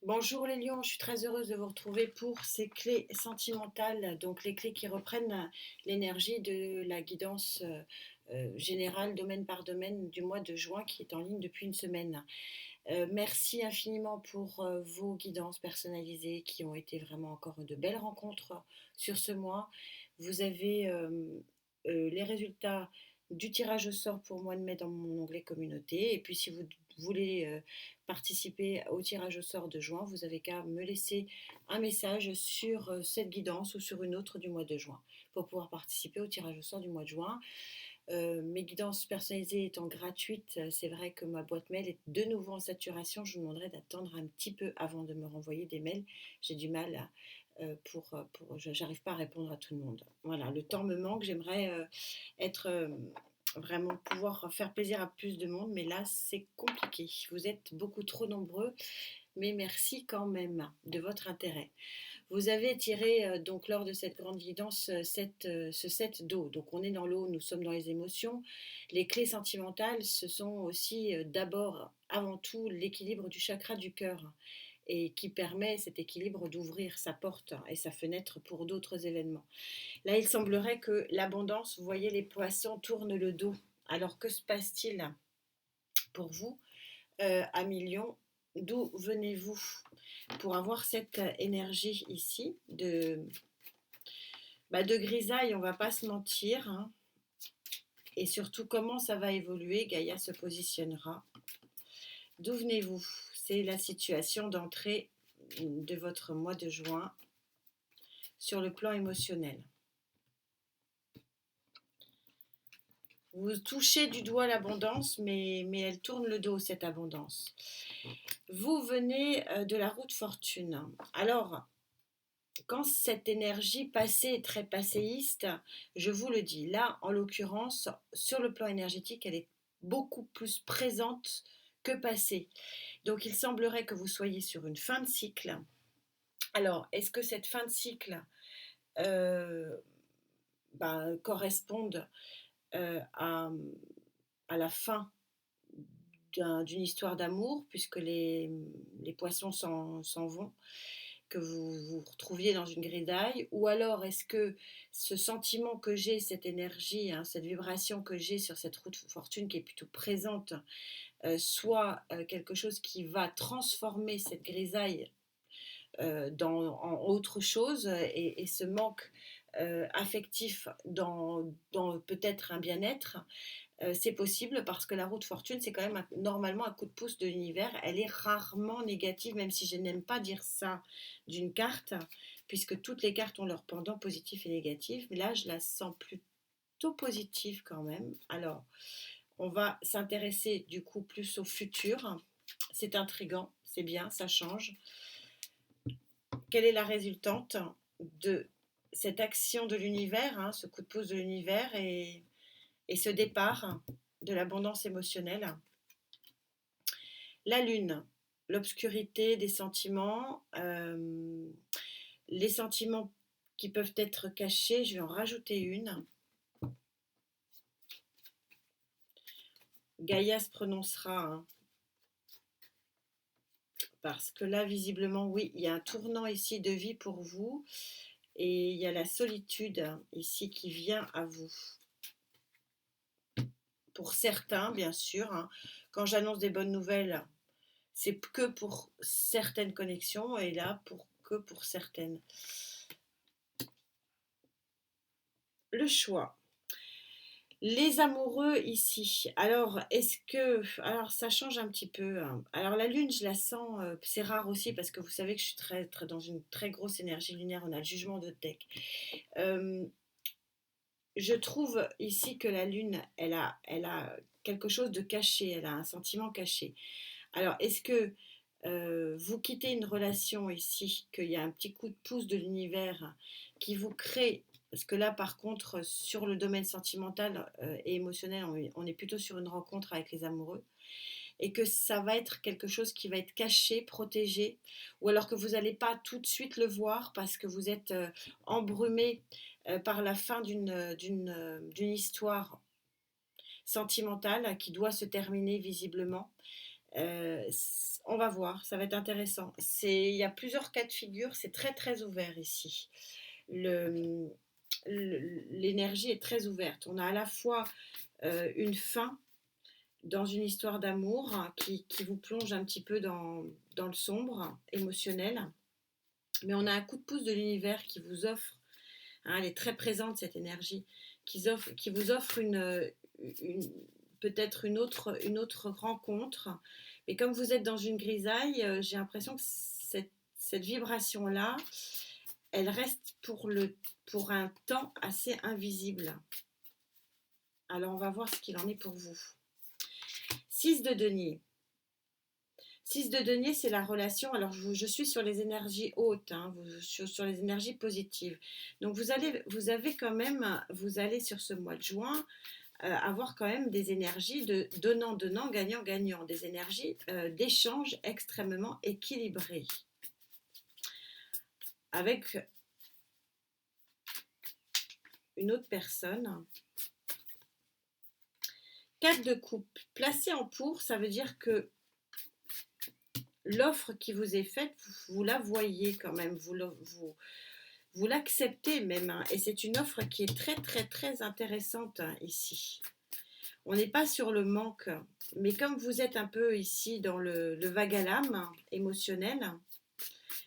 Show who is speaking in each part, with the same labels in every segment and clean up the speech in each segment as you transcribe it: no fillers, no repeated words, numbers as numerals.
Speaker 1: Bonjour les lions, je suis très heureuse de vous retrouver pour ces clés sentimentales, donc les clés qui reprennent l'énergie de la guidance générale, domaine par domaine, du mois de juin qui est en ligne depuis une semaine. Merci infiniment pour vos guidances personnalisées qui ont été vraiment encore de belles rencontres sur ce mois. Vous avez les résultats du tirage au sort pour le mois de mai dans mon onglet communauté. Et puis si vous voulez participer au tirage au sort de juin, vous avez qu'à me laisser un message sur cette guidance ou sur une autre du mois de juin pour pouvoir participer au tirage au sort du mois de juin. Mes guidances personnalisées étant gratuites, c'est vrai que ma boîte mail est de nouveau en saturation. Je vous demanderai d'attendre un petit peu avant de me renvoyer des mails. J'ai du mal j'arrive pas à répondre à tout le monde. Voilà, le temps me manque. J'aimerais être vraiment pouvoir faire plaisir à plus de monde, mais là c'est compliqué. Vous êtes beaucoup trop nombreux, mais merci quand même de votre intérêt. Vous avez tiré donc lors de cette grande guidance ce 7 d'eau. Donc on est dans l'eau, nous sommes dans les émotions. Les clés sentimentales, ce sont aussi d'abord, avant tout, l'équilibre du chakra du cœur et qui permet cet équilibre d'ouvrir sa porte et sa fenêtre pour d'autres événements. Là, il semblerait que l'abondance, vous voyez, les poissons tournent le dos. Alors que se passe-t-il pour vous, à millions? D'où venez-vous pour avoir cette énergie ici de grisaille, on va pas se mentir, hein. Et surtout comment ça va évoluer, Gaïa se positionnera. D'où venez-vous? C'est la situation d'entrée de votre mois de juin sur le plan émotionnel. Vous touchez du doigt l'abondance, mais elle tourne le dos, cette abondance. Vous venez de la roue de fortune. Alors, quand cette énergie passée est très passéiste, je vous le dis, là, en l'occurrence, sur le plan énergétique, elle est beaucoup plus présente que passée. Donc, il semblerait que vous soyez sur une fin de cycle. Alors, est-ce que cette fin de cycle euh, corresponde à la fin d'une histoire d'amour, puisque les poissons s'en vont, que vous vous retrouviez dans une grisaille, ou alors est-ce que ce sentiment que j'ai, cette énergie, hein, cette vibration que j'ai sur cette roue de fortune qui est plutôt présente, soit quelque chose qui va transformer cette grisaille en autre chose et ce manque affectif dans peut-être un bien-être. C'est possible parce que la roue de fortune, c'est quand même normalement un coup de pouce de l'univers. Elle est rarement négative, même si je n'aime pas dire ça d'une carte, puisque toutes les cartes ont leur pendant positif et négatif. Mais là, je la sens plutôt positive quand même. Alors, on va s'intéresser du coup plus au futur. C'est intriguant, c'est bien, ça change. Quelle est la résultante de cette action de l'univers, hein, ce coup de pouce de l'univers et ce départ de l'abondance émotionnelle? La lune, l'obscurité des sentiments, les sentiments qui peuvent être cachés, je vais en rajouter une. Gaïa se prononcera, hein, parce que là, visiblement, oui, il y a un tournant ici de vie pour vous et il y a la solitude ici qui vient à vous. Pour certains, bien sûr, hein, quand j'annonce des bonnes nouvelles, c'est que pour certaines connexions et là, que pour certaines. Le choix. Les amoureux ici. Alors, alors, ça change un petit peu, hein. Alors, la lune, je la sens, c'est rare aussi parce que vous savez que je suis dans une très grosse énergie lunaire. On a le jugement de deck. Euh, je trouve ici que la lune, elle a quelque chose de caché. Elle a un sentiment caché. Alors, est-ce que vous quittez une relation ici, qu'il y a un petit coup de pouce de l'univers qui vous crée, parce que là par contre sur le domaine sentimental et émotionnel, on est plutôt sur une rencontre avec les amoureux, et que ça va être quelque chose qui va être caché, protégé, ou alors que vous n'allez pas tout de suite le voir parce que vous êtes embrumé par la fin d'une histoire sentimentale qui doit se terminer visiblement. Euh, On va voir, ça va être intéressant. Il y a plusieurs cas de figure, c'est très très ouvert ici. Le, L'énergie est très ouverte. On a à la fois une fin dans une histoire d'amour qui vous plonge un petit peu dans le sombre émotionnel, mais on a un coup de pouce de l'univers qui vous offre, hein, elle est très présente cette énergie, qui vous offre une peut-être une autre rencontre. Mais comme vous êtes dans une grisaille, j'ai l'impression que cette vibration-là, elle reste pour un temps assez invisible. Alors on va voir ce qu'il en est pour vous. 6 de denier. 6 de denier, c'est la relation. Alors, je suis sur les énergies hautes, hein, sur les énergies positives. Donc, vous avez quand même, vous allez sur ce mois de juin avoir quand même des énergies de donnant-donnant, gagnant-gagnant, des énergies d'échange extrêmement équilibrées. Avec une autre personne. 4 de coupe. Placé en pour, ça veut dire que l'offre qui vous est faite, vous la voyez quand même, vous l'acceptez même, hein, et c'est une offre qui est très très très intéressante, hein, ici. On n'est pas sur le manque, mais comme vous êtes un peu ici dans le vague à l'âme émotionnel,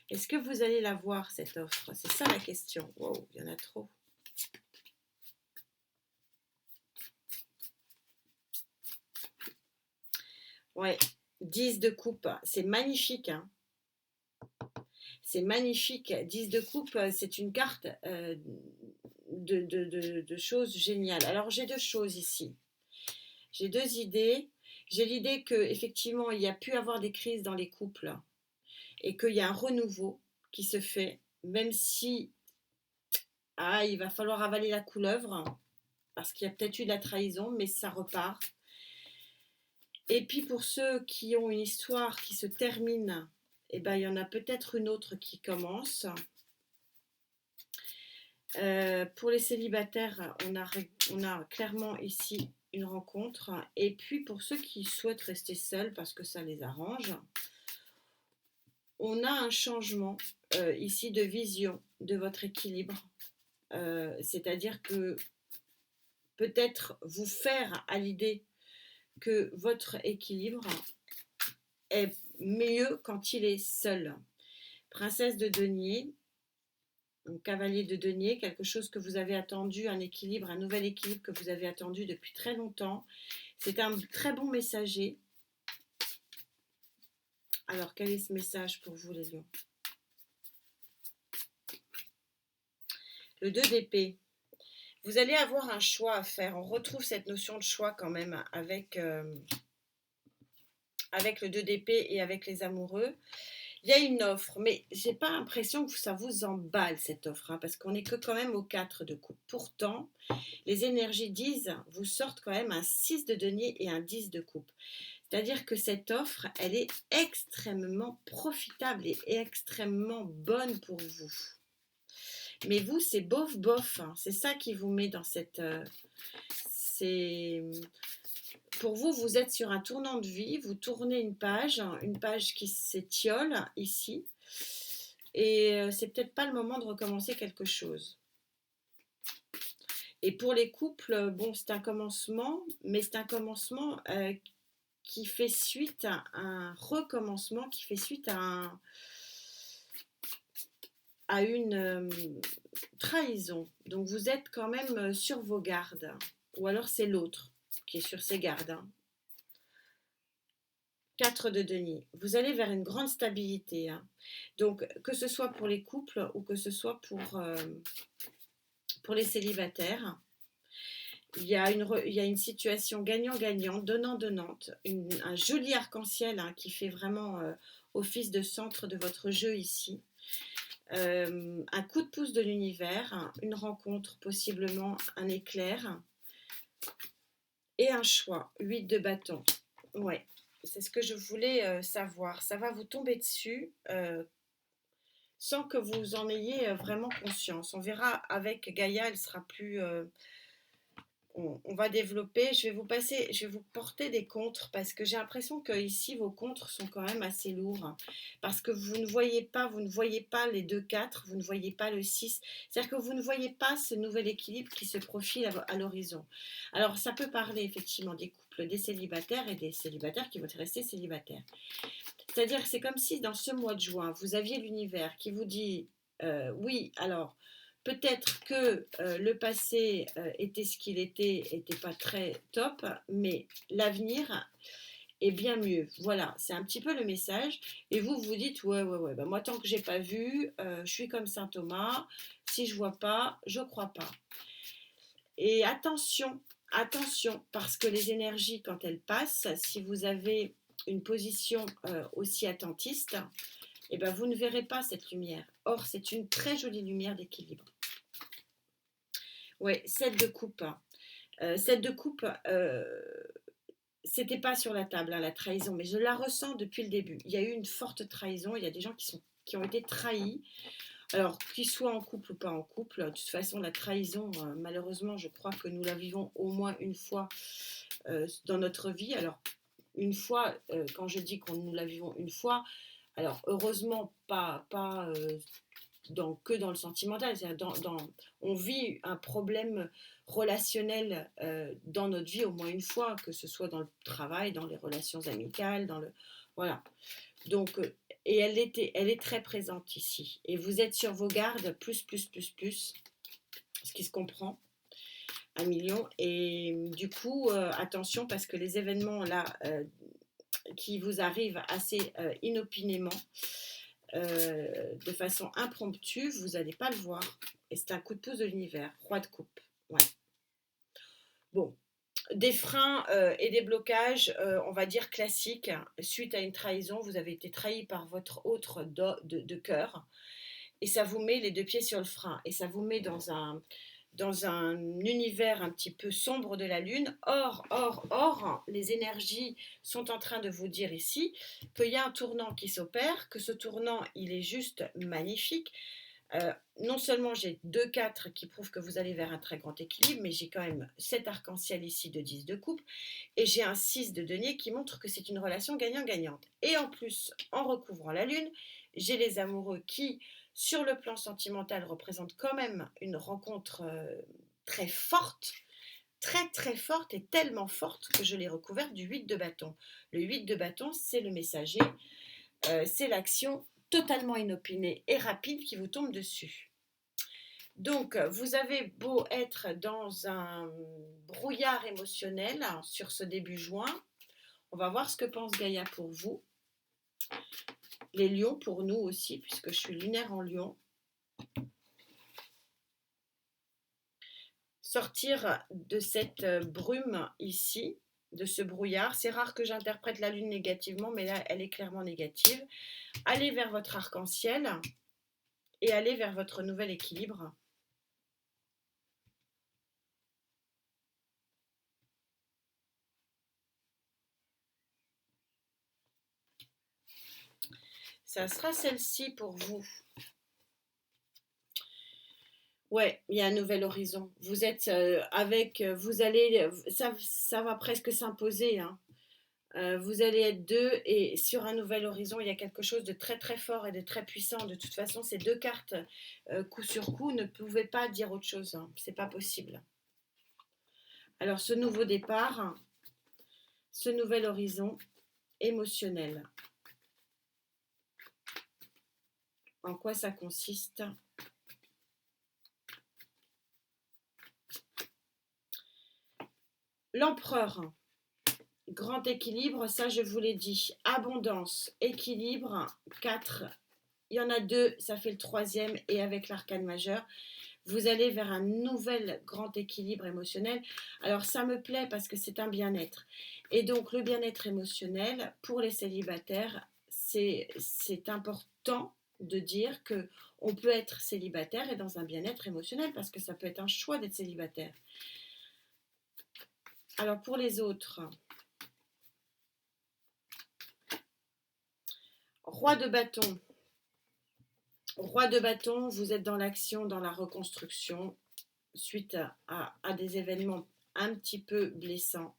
Speaker 1: est-ce que vous allez la voir cette offre? C'est ça la question. Wow, il y en a trop. Ouais, 10 de coupe, c'est magnifique, hein. C'est magnifique. 10 de coupe, c'est une carte de choses géniales. Alors, j'ai deux choses ici. J'ai deux idées. J'ai l'idée qu'effectivement, il y a pu avoir des crises dans les couples et qu'il y a un renouveau qui se fait, même si il va falloir avaler la couleuvre parce qu'il y a peut-être eu de la trahison, mais ça repart. Et puis pour ceux qui ont une histoire qui se termine, eh ben, il y en a peut-être une autre qui commence. Pour les célibataires, on a clairement ici une rencontre. Et puis pour ceux qui souhaitent rester seuls parce que ça les arrange, on a un changement ici de vision de votre équilibre. C'est-à-dire que peut-être vous faire à l'idée que votre équilibre est mieux quand il est seul. Princesse de denier, donc cavalier de denier, quelque chose que vous avez attendu, un équilibre, un nouvel équilibre que vous avez attendu depuis très longtemps. C'est un très bon messager. Alors, quel est ce message pour vous, les lions? Le 2 d'épée. Vous allez avoir un choix à faire. On retrouve cette notion de choix quand même avec le 2 d'épée et avec les amoureux. Il y a une offre, mais j'ai pas l'impression que ça vous emballe cette offre, hein, parce qu'on n'est que quand même au 4 de coupe. Pourtant, les énergies disent, vous sortent quand même un 6 de denier et un 10 de coupe. C'est-à-dire que cette offre, elle est extrêmement profitable et extrêmement bonne pour vous. Mais vous, c'est bof bof, hein. C'est ça qui vous met dans cette... pour vous, vous êtes sur un tournant de vie, vous tournez une page qui s'étiole ici, et c'est peut-être pas le moment de recommencer quelque chose. Et pour les couples, bon, c'est un commencement, mais c'est un commencement qui fait suite à un recommencement, qui fait suite à une trahison. Donc vous êtes quand même sur vos gardes, ou alors c'est l'autre qui est sur ses gardes, hein. 4 de denier. Vous allez vers une grande stabilité, hein. Donc, que ce soit pour les couples ou que ce soit pour les célibataires, il y a une situation gagnant-gagnant, donnant-donnante, un joli arc-en-ciel, hein, qui fait vraiment office de centre de votre jeu ici. Un coup de pouce de l'univers, hein, une rencontre, possiblement un éclair, et un choix. 8 de bâton. Ouais. C'est ce que je voulais savoir. Ça va vous tomber dessus sans que vous en ayez vraiment conscience. On verra avec Gaïa, elle sera on va développer. Je vais vous porter des contres parce que j'ai l'impression que ici vos contres sont quand même assez lourds. Parce que vous ne voyez pas les 2-4, vous ne voyez pas le 6. C'est-à-dire que vous ne voyez pas ce nouvel équilibre qui se profile à l'horizon. Alors, ça peut parler effectivement des couples, des célibataires et des célibataires qui vont rester célibataires. C'est-à-dire que c'est comme si dans ce mois de juin, vous aviez l'univers qui vous dit oui, alors peut-être que le passé était ce qu'il était pas très top, mais l'avenir est bien mieux. Voilà, c'est un petit peu le message. Et vous, vous dites ouais, ouais, ouais, bah, moi tant que j'ai pas vu, je suis comme saint Thomas, si je vois pas, je crois pas. Et attention, attention, parce que les énergies, quand elles passent, si vous avez une position aussi attentiste, eh ben, vous ne verrez pas cette lumière. Or, c'est une très jolie lumière d'équilibre. Ouais, 7 de coupe. 7 de coupe, c'était pas sur la table, hein, la trahison, mais je la ressens depuis le début. Il y a eu une forte trahison, il y a des gens qui ont été trahis. Alors, qu'ils soient en couple ou pas en couple, de toute façon, la trahison, malheureusement, je crois que nous la vivons au moins une fois dans notre vie. Alors, une fois, quand je dis qu'on nous la vivons une fois, alors heureusement, pas que dans le sentimental, on vit un problème relationnel dans notre vie au moins une fois, que ce soit dans le travail, dans les relations amicales, voilà. Donc, et elle est très présente ici. Et vous êtes sur vos gardes, plus, ce qui se comprend, 1 million. Et du coup, attention, parce que les événements là qui vous arrivent assez inopinément, de façon impromptue, vous n'allez pas le voir. Et c'est un coup de pouce de l'univers, roi de coupe. Ouais. Bon, des freins et des blocages, on va dire classiques. Suite à une trahison, vous avez été trahi par votre autre de cœur. Et ça vous met les 2 pieds sur le frein. Et ça vous met dans un univers un petit peu sombre de la Lune. Or, les énergies sont en train de vous dire ici qu'il y a un tournant qui s'opère, que ce tournant, il est juste magnifique. Non seulement j'ai 2-4 qui prouvent que vous allez vers un très grand équilibre, mais j'ai quand même 7 arc-en-ciel ici de 10 de coupe, et j'ai un 6 de denier qui montre que c'est une relation gagnant-gagnante. Et en plus, en recouvrant la lune, j'ai les amoureux qui, sur le plan sentimental, représentent quand même une rencontre très forte, très très forte, et tellement forte que je l'ai recouverte du 8 de bâton. Le 8 de bâton, c'est le messager, c'est l'action totalement inopinée et rapide qui vous tombe dessus. Donc, vous avez beau être dans un brouillard émotionnel sur ce début juin, on va voir ce que pense Gaïa pour vous. Les lions pour nous aussi, puisque je suis lunaire en lion. Sortir de cette brume ici, de ce brouillard. C'est rare que j'interprète la lune négativement, mais là, elle est clairement négative. Allez vers votre arc-en-ciel et allez vers votre nouvel équilibre. Ça sera celle-ci pour vous. Ouais, il y a un nouvel horizon. Vous êtes vous allez, ça va presque s'imposer, hein. Vous allez être deux et sur un nouvel horizon, il y a quelque chose de très très fort et de très puissant. De toute façon, ces 2 cartes, coup sur coup, ne pouvaient pas dire autre chose, hein. C'est pas possible. Alors, ce nouveau départ, ce nouvel horizon émotionnel. En quoi ça consiste? L'empereur. Grand équilibre, ça je vous l'ai dit. Abondance, équilibre, 4. Il y en a 2, ça fait le 3e, et avec l'arcane majeur, vous allez vers un nouvel grand équilibre émotionnel. Alors ça me plaît parce que c'est un bien-être. Et donc le bien-être émotionnel, pour les célibataires, c'est important de dire que on peut être célibataire et dans un bien-être émotionnel, parce que ça peut être un choix d'être célibataire. Alors pour les autres, roi de bâton. Roi de bâton, vous êtes dans l'action, dans la reconstruction, suite à des événements un petit peu blessant.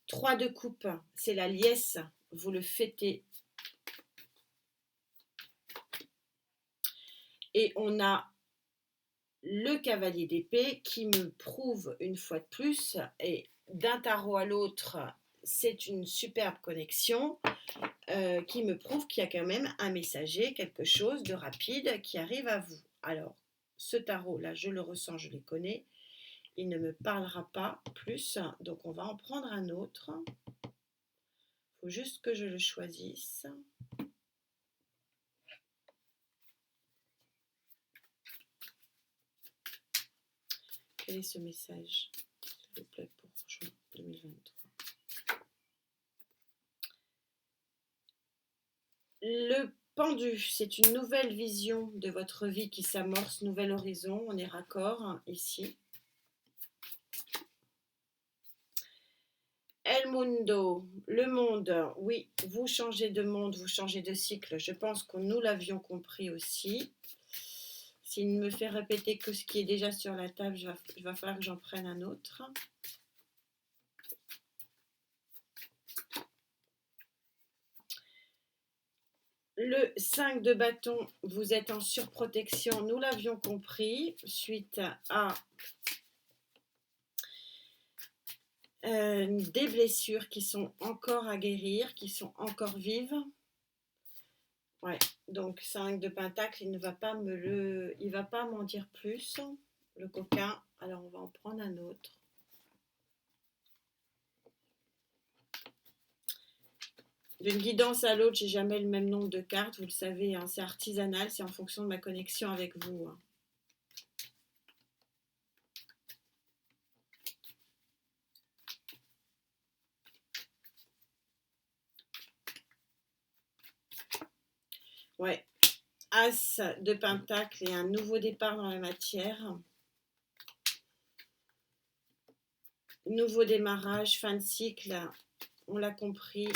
Speaker 1: 3 de coupe, c'est la liesse, vous le fêtez. Et on a le cavalier d'épée qui me prouve une fois de plus, et d'un tarot à l'autre, c'est une superbe connexion, qui me prouve qu'il y a quand même un messager, quelque chose de rapide qui arrive à vous. Alors, ce tarot-là, je le ressens, je les connais. Il ne me parlera pas plus, donc on va en prendre un autre. Il faut juste que je le choisisse. Quel est ce message, s'il vous plaît, pour juin 2023? Le pendu, c'est une nouvelle vision de votre vie qui s'amorce, nouvel horizon, on est raccord ici. El Mundo, le monde, oui, vous changez de monde, vous changez de cycle. Je pense que nous l'avions compris aussi. S'il ne me fait répéter que ce qui est déjà sur la table, il va falloir que j'en prenne un autre. Le 5 de bâton, vous êtes en surprotection, nous l'avions compris, suite à des blessures qui sont encore à guérir, qui sont encore vives. Ouais, donc 5 de pentacle, il va pas m'en dire plus, le coquin. Alors on va en prendre un autre. D'une guidance à l'autre, j'ai jamais le même nombre de cartes, vous le savez, hein, c'est artisanal, c'est en fonction de ma connexion avec vous. Hein. Ouais, As de pentacle et un nouveau départ dans la matière. Nouveau démarrage, fin de cycle, on l'a compris.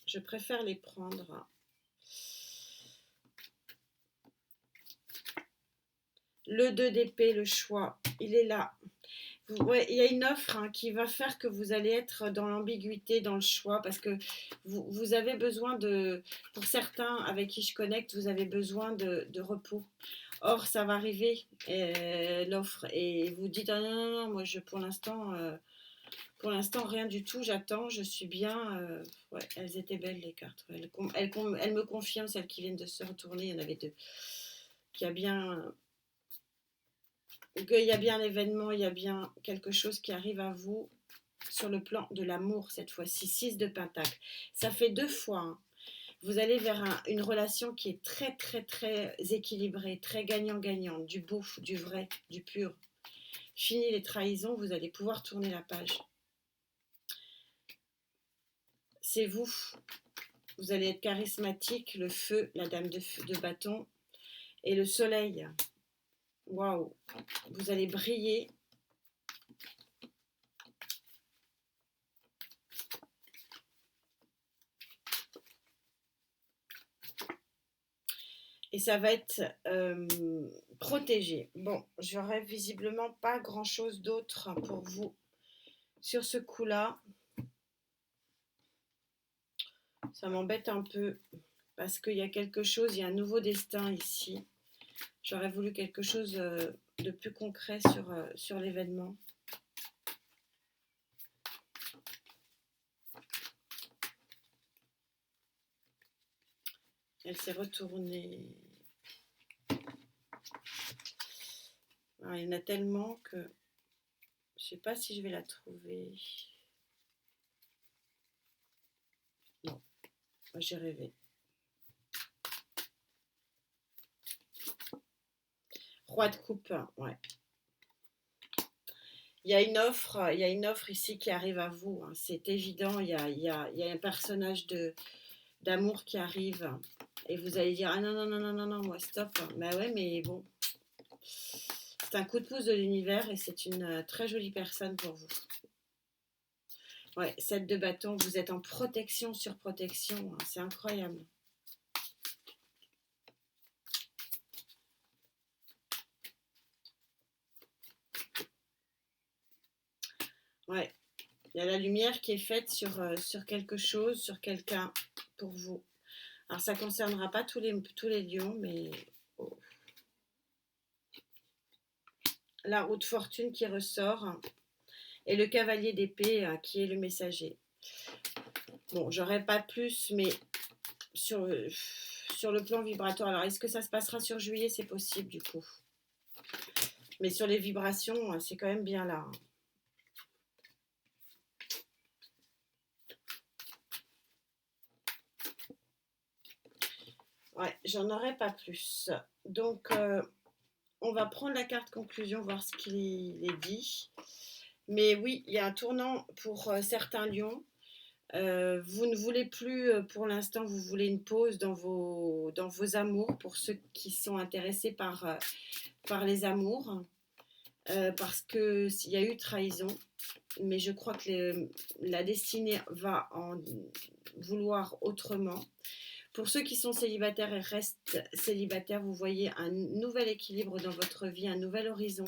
Speaker 1: Je préfère les prendre. Le 2 d'épée, le choix, il est là. Ouais, il y a une offre qui va faire que vous allez être dans l'ambiguïté, dans le choix, parce que vous avez besoin de, pour certains avec qui je connecte, vous avez besoin de repos. Or, ça va arriver, l'offre, et vous dites, ah non, non, non, moi, pour l'instant, rien du tout, j'attends, je suis bien. Ouais, elles étaient belles, les cartes. Ouais, elles me confirment, celles qui viennent de se retourner, il y en avait deux. Qu'il y a bien un événement, il y a bien quelque chose qui arrive à vous sur le plan de l'amour cette fois-ci. 6 de pentacle. Ça fait 2 fois. Hein. Vous allez vers une relation qui est très, très, très équilibrée, très gagnant-gagnant, du beau, du vrai, du pur. Fini les trahisons, vous allez pouvoir tourner la page. C'est vous. Vous allez être charismatique, le feu, la dame de bâton et le soleil. Waouh, vous allez briller. Et ça va être protégé. Bon, j'aurais visiblement pas grand-chose d'autre pour vous sur ce coup-là. Ça m'embête un peu parce qu'il y a quelque chose, il y a un nouveau destin ici. J'aurais voulu quelque chose de plus concret sur l'événement. Elle s'est retournée. Alors, il y en a tellement que je ne sais pas si je vais la trouver. Non, j'ai rêvé. Roi de coupe, ouais. Il y a une offre ici qui arrive à vous. Hein. C'est évident. Il y a un personnage d'amour qui arrive. Et vous allez dire, ah non, non, non, non, non, non, moi, stop. Bah ouais, mais bon. C'est un coup de pouce de l'univers et c'est une très jolie personne pour vous. Ouais, 7 de bâton, vous êtes en protection sur protection. Hein. C'est incroyable. Ouais, il y a la lumière qui est faite sur quelque chose, sur quelqu'un, pour vous. Alors ça ne concernera pas tous les lions, mais oh, la roue de fortune qui ressort et le cavalier d'épée qui est le messager. Bon, j'aurais pas plus, mais sur le plan vibratoire. Alors, est-ce que ça se passera sur juillet? C'est possible, du coup. Mais sur les vibrations, c'est quand même bien là. Ouais, j'en aurais pas plus. Donc, on va prendre la carte conclusion, voir ce qu'il est dit. Mais oui, il y a un tournant pour certains lions. Vous ne voulez plus, pour l'instant, vous voulez une pause dans vos amours, pour ceux qui sont intéressés par les amours, parce qu'il y a eu trahison, mais je crois que la destinée va en vouloir autrement. Pour ceux qui sont célibataires et restent célibataires, vous voyez un nouvel équilibre dans votre vie, un nouvel horizon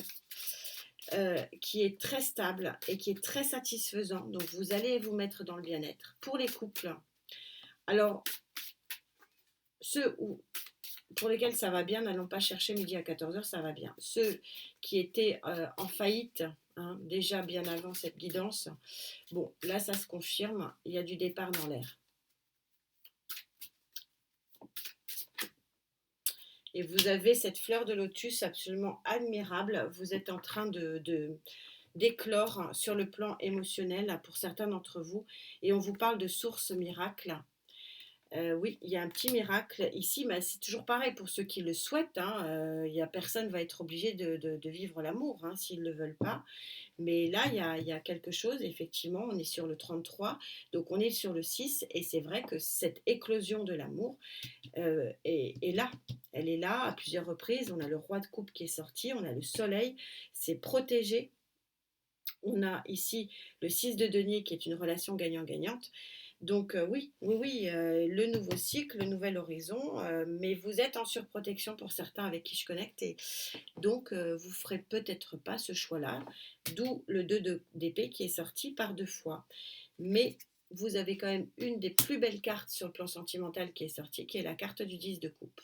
Speaker 1: qui est très stable et qui est très satisfaisant. Donc vous allez vous mettre dans le bien-être. Pour les couples, alors ceux pour lesquels ça va bien, n'allons pas chercher midi à 14h, ça va bien. Ceux qui étaient en faillite, hein, déjà bien avant cette guidance, bon, là ça se confirme, il y a du départ dans l'air. Et vous avez cette fleur de lotus absolument admirable. Vous êtes en train d'éclore sur le plan émotionnel pour certains d'entre vous. Et on vous parle de source miracle. Oui, il y a un petit miracle ici, mais c'est toujours pareil pour ceux qui le souhaitent. Hein, personne ne va être obligé de vivre l'amour hein, s'ils ne le veulent pas. Mais là, il y a quelque chose, effectivement, on est sur le 33, donc on est sur le 6, et c'est vrai que cette éclosion de l'amour est là. Elle est là à plusieurs reprises. On a le roi de coupe qui est sorti, on a le soleil, c'est protégé. On a ici le 6 de denier qui est une relation gagnant-gagnante. Donc oui, oui, oui, le nouveau cycle, le nouvel horizon, mais vous êtes en surprotection pour certains avec qui je connecte et donc vous ne ferez peut-être pas ce choix-là, d'où le 2 d'épée qui est sorti par 2 fois. Mais vous avez quand même une des plus belles cartes sur le plan sentimental qui est sortie, qui est la carte du 10 de coupe.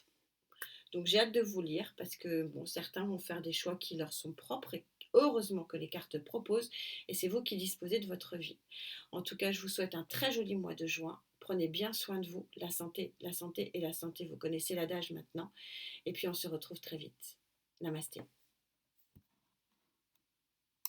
Speaker 1: Donc j'ai hâte de vous lire parce que bon, certains vont faire des choix qui leur sont propres et heureusement que les cartes proposent et c'est vous qui disposez de votre vie. En tout cas, je vous souhaite un très joli mois de juin. Prenez bien soin de vous, la santé et la santé, vous connaissez l'adage maintenant. Et puis on se retrouve très vite. Namasté.